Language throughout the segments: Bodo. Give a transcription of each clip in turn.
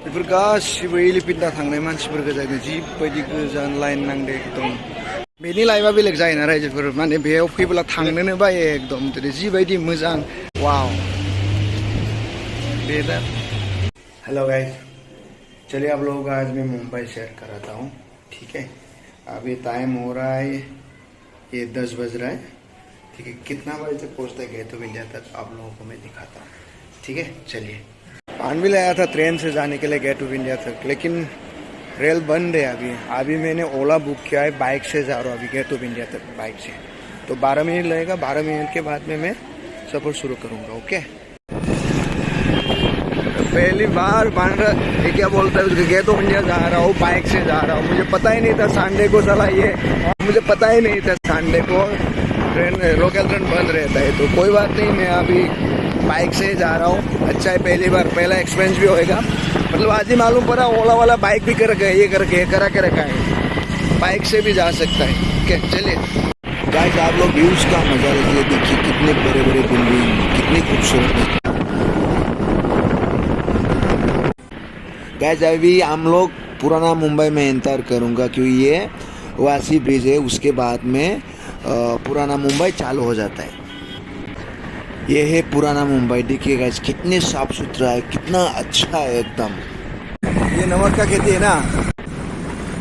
बेफोर गासिबो एलिफेन्टा थांनाय मानसिफोर गोजानो जिबायदि गोजान लाइन नांदो एकदम बेनि लाइफआ बेलेग जायोना रायजोफोर माने बेयाव फैब्ला थांनोनो बायो एकदम जिबायदि मोजां वाव बेदा हेलो गाइस चलिए आप लोगों को आज मैं मुंबई शेयर कराता हूँ ठीक है अभी टाइम हो रहा है ये 10 बज रहा है ठीक है कितना बजे तक पहुँचता है गेट ऑफ इंडिया तक आप लोगों को मैं दिखाता हूँ ठीक है चलिए भी लाया था ट्रेन से जाने के लिए गेट ऑफ इंडिया तक लेकिन रेल बंद है अभी मैंने ओला बुक किया है बाइक से जा रहा हूँ अभी गेट ऑफ इंडिया तक बाइक से तो 12 मिनट लगेगा 12 मिनट के बाद में मैं सफ़र शुरू करूँगा ओके पहली बार ये क्या बोलता है गेट ऑफ इंडिया जा रहा हूँ बाइक से जा रहा हूँ मुझे पता ही नहीं था संडे को चला ये मुझे पता ही नहीं था संडे को ट्रेन लोकल ट्रेन बंद रहता है तो कोई बात नहीं मैं अभी बाइक से जा रहा हूँ अच्छा है पहला एक्सपीरियंस भी होएगा मतलब आज ही मालूम पड़ा ओला वाला बाइक भी कर रखा है ये करा के रखा है बाइक से भी जा सकता है ओके चलिए गाइस आप लोग व्यूज का मजा लीजिए देखिए कितने बड़े बड़े बिल्डिंग कितनी खूबसूरत है गाइस अभी हम लोग पुराना मुंबई में एंटर करूँगा क्योंकि ये वासी ब्रिज है उसके बाद में पुराना मुंबई चालू हो जाता है ये है पुराना मुंबई देखिए गाइस कितने साफ सुथरा है कितना अच्छा है एकदम ये नमक का खेती है ना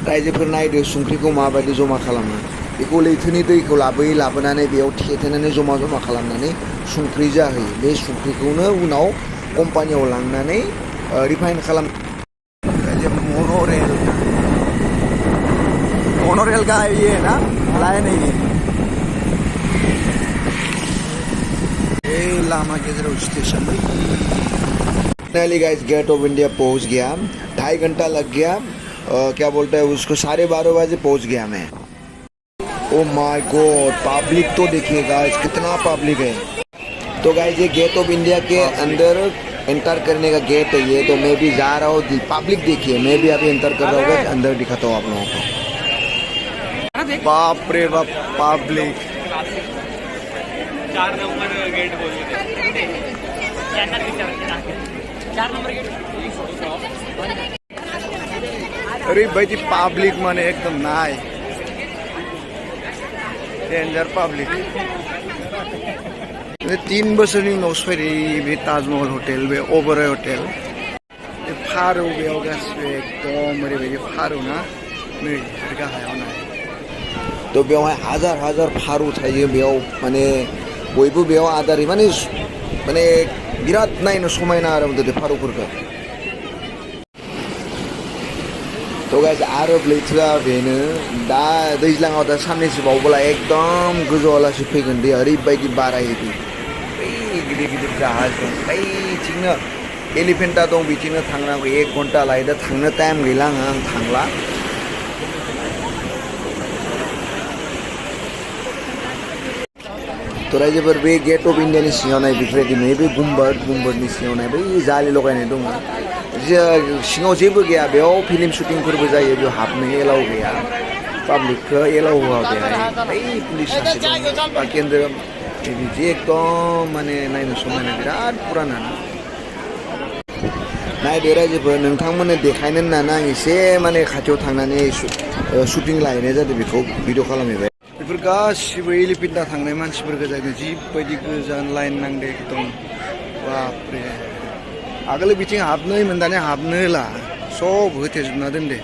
रायजोफोर नायदो संख्रिखौ माबायदि जमा खालामो बेखौ लैथोनि दैखौ लाबोनानै बेयाव थेथेनानै जमा खालामनानै संख्रि जाहोयो बे संख्रिखौनो उनाव कम्पानियाव लांनानै रिफाइन खालाम मोनोरेल का ये है ना लाइन है ये लामा के जरा station finally guys get of India पहुंच गया 2.5 घंटा लग गया क्या बोलते हैं उसको 12:30 बजे पहुंच गया मैं ओ माय गॉड पब्लिक तो देखिए गाइस कितना पब्लिक है तो गाइस ये गेट ऑफ इंडिया के अंदर एंटर करने का गेट है ये तो मैं भी जा रहा हूँ पब्लिक देखिए मैं भी अभी एंटर कर रहा हूँ अंदर दिखाता हूँ आप लोगों को बाप रे बाप पब्लिक 4 नंबर गेट बोलते 4 नंबर गेट ओरैबायदि पब्लिक माने एकदम नाय डेन्जार पब्लिक 3 बोसोरनि उनावसो फैदों बे ताजमहल हटेल बे ओबेरय हटेल बे फारौ बेयाव गासिबो एकदम ओरैबायदि फारौ ना नै गाहायाव नाय तो बेवहाय हाजार फारौ थायो बेयाव माने बयबो बेयाव आदार माने बिराद नायनो समायना आरो बे फारौफोरखौ तो गाइस आरो लैथोआ बेनो दा दैज्लाङाव दा साननैसो बावब्ला एकदम गोजौआलासि फैगोन दैया ओरैबायदि बारायो दै बै गिदिर जाहाज दं बैथिंनो एलिफेन्टा दं बिथिंनो थांनांगौ 1 घन्टा लायो दा थांनो टाइम गैला आं थांला तो रायजोफोर बे गेट ऑफ इंडिया सिङाव नाय बेफोरबायदि नुयो बे गुम्बादनि सिङाव नाय बै जालि लगायनाय दङ सिङाव जेबो गैया बेयाव फिल्म शुटिंफोरबो जायो बेयाव हाबनो एलाउ गैया पाब्लिकखौ एलाउ होआ बेहाय बै पुलिस सासे दं केन्द्र बिदि एकदम माने नायनो समायना बिराद पुराना नायदो रायजोफोर नोंथांमोननो देखायनो होननानै आं एसे माने खाथियाव थांनानै शुटिं लाहैनाय जादों बेखौ भिडिअ खालामहैबाय बेफोर गासिबो एलिफेन्टा थांनाय मानसिफोर गोजानो जिबायदि गोजान लाइन नांदो एकदम बापरे आगोल बिथिं हाबनो होयोमोन दानिया हाबनो होला सब होथेजोबना दोनदो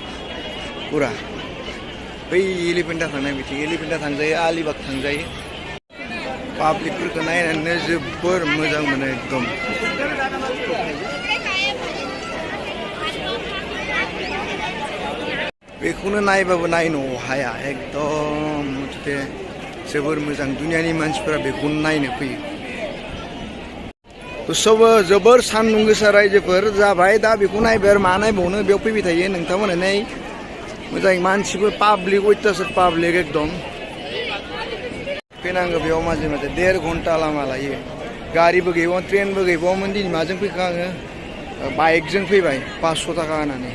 पुरा बै एलिफेन्टा थांनाय बिथिं एलिफेन्टा थांजायो आलिबाग थांजायो पाब्लिकफोरखौ नायनानैनो जोबोर मोजां मोनो एकदम बेखौनो नायबाबो नायनो हाया एकदम मथे जोबोर मोजां दुनियानि मानसिफोरा बेखौनो नायनो फैयो तो सब जोबोर सान्दुं गोसा रायजोफोर जाबाय दा बेखौ नायबाय आरो मा नायबावनो बेयाव फैबाय थायो नोंथांमोना नाय मोजां मानसिफोर पाब्लिक अयथासार पाब्लिक एकदम फैनांगौ बेयाव माजे 1.5 घन्टा लामा लायो गारिबो गैबावा ट्रेनबो गैबावामोन दिनै माजों फैखो आङो बाइकजों फैबाय 500 थाखा होनानै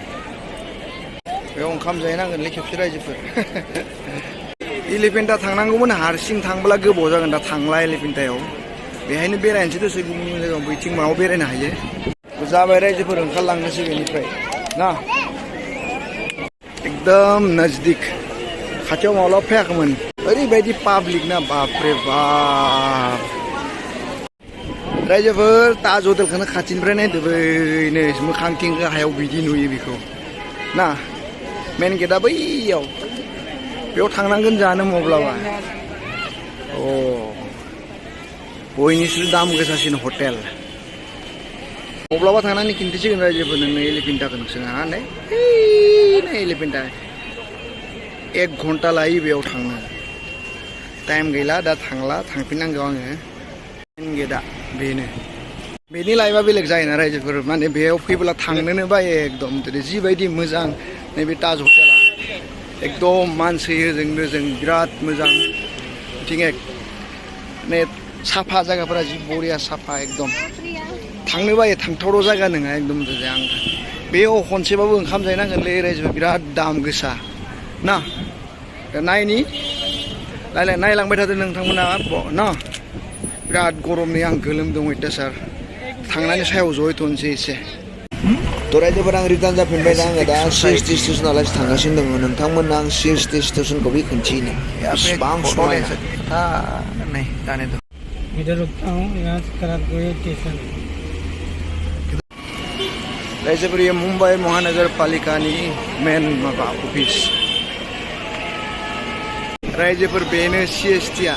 बेयाव ओंखाम जाहैनांगोनलै खेबसे रायजोफोर एलिफेन्टा थांनांगौमोन हारसिं थांब्ला गोबाव जागोन दा थांला एलिफेन्टायाव बेहायनो बेरायनोसै दसे गुबुन जायगायाव बैथिं माबायाव बेरायनो हायो जाबाय रायजोफोर ओंखारलांनोसै बेनिफ्राय ना एकदम नजदीक खाथियाव माब्लाबा फैयाखैमोन ओरैबायदि पाब्लिक ना बापरे बाप रायजोफोर ताज हटेलखौनो खाथिनिफ्राय नायदो बैनो मोखांथिं गाहायाव बिदि नुयो बेखौ ना मेन गेटआ बैयाव बेयाव थांनांगोन जानो माब्लाबा अ बयनिख्रुइ दाम गोसासिन हटेल माब्लाबा थांनानै खिन्थिसिगोन रायजोफोर नोंनो एलिफेन्टाखौ नोंसोर हा नै एलिफेन्टा 1 घन्टा लायो बेयाव थांनो टाइम गैला दा थांला थांफिननांगौ आङो मेन गेटआ बेनो बेनि लाइफआ बेलेग जायोना रायजोफोर माने बेयाव फैब्ला थांनोनो बायो एकदम जिबायदि मोजां नैबे ताज हटेला एकदम मानसि होजोंनो जों बिराद मोजां बिथिं ने साफा जायगाफोरा जि बरिया साफा एकदम थांनो बायो थांथावथाव जायगा नङा एकदम आं बेयाव खनसेबाबो ओंखाम जाहैनांगोनलै रायजोफोर बिराद दाम गोसा ना नायनि नायलांबाय थादो नोंथांमोना ना बिराद गरम नै आं गोलोमदों अयथासार थांनानै सायाव जहैथ'नोसै एसे थ' रायजोफोर आं रिटार्न जाफिनबाय दा आङो दा CST स्टेसनालासि थांगासिनो दङ नोंथांमोननो आं CST स्टेसनखौ बे खोन्थिनो बेसेबां समायना नहीं जाने दो इधर रुकता हूँ यहाँ से कराकोई स्टेशन रायजोफोर ये मुंबई महानगर पालिकानि मेन माबा अफिस रायजोफोर बेनो CST आ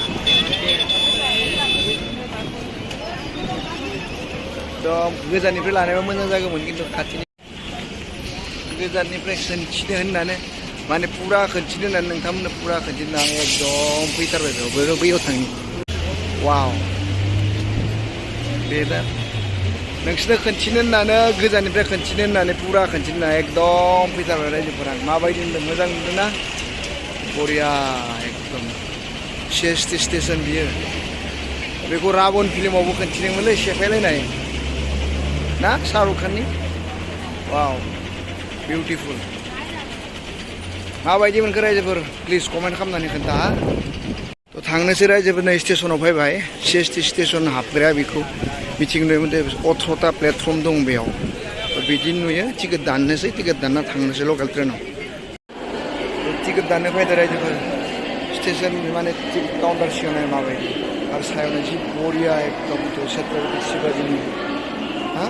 गोजाननिफ्राय लानायाबो मोजां जागौमोन खिन्थु खाथिनि गोजाननिफ्राय खोन्थिनो होननानै माने पुरा खोन्थिनो होननानै नोंथांमोननो पुरा खोन्थिनो आं एकदम फैथारबाय बेयाव बैयाव थांनि वाव बे दा नोंसोरनो खोन्थिनो होननानै गोजाननिफ्राय खोन्थिनो होननानै पुरा खोन्थिनो होननानै एकदम फैथारबाय रायजोफोरा माबायदि नुदों मोजां नुदोंना बरिया एकदम CST स्टेसन बियो बेखौ राबन फिल्मावबो खोन्थिदोंमोनलै सेफायलायनाय ना शाहरुख खाननि वाव बिउटिफुल माबायदि मोनखो रायजोफोर प्लिज कमेन्ट खालामनानै खोन्था थ' थांनोसै रायजोफोर नै स्टेसनाव फैबाय CST स्टेसन हाबग्राया बेखौ मिथिं नुयोमोन 18टा प्लेटफर्म दं बेयाव बिदि नुयो टिकेट दाननोसै टिकेट दानना थांनोसै लकेल ट्रेनाव टिकेट दाननो फैदो रायजोफोर स्टेसन माने टिकेट काउन्टार सिगांनाय माबायदि आरो सायावनो जि बरिया एकदम छत्रपति शिवाजीनि हा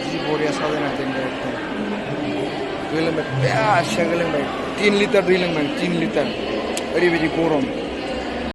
जि बरिया साजायना दोनदों एकदम गोलोमबाय बेसेबां गोलोमबाय 3 लिटार दै लोंबाय 3 लिटार ओरैबायदि गरम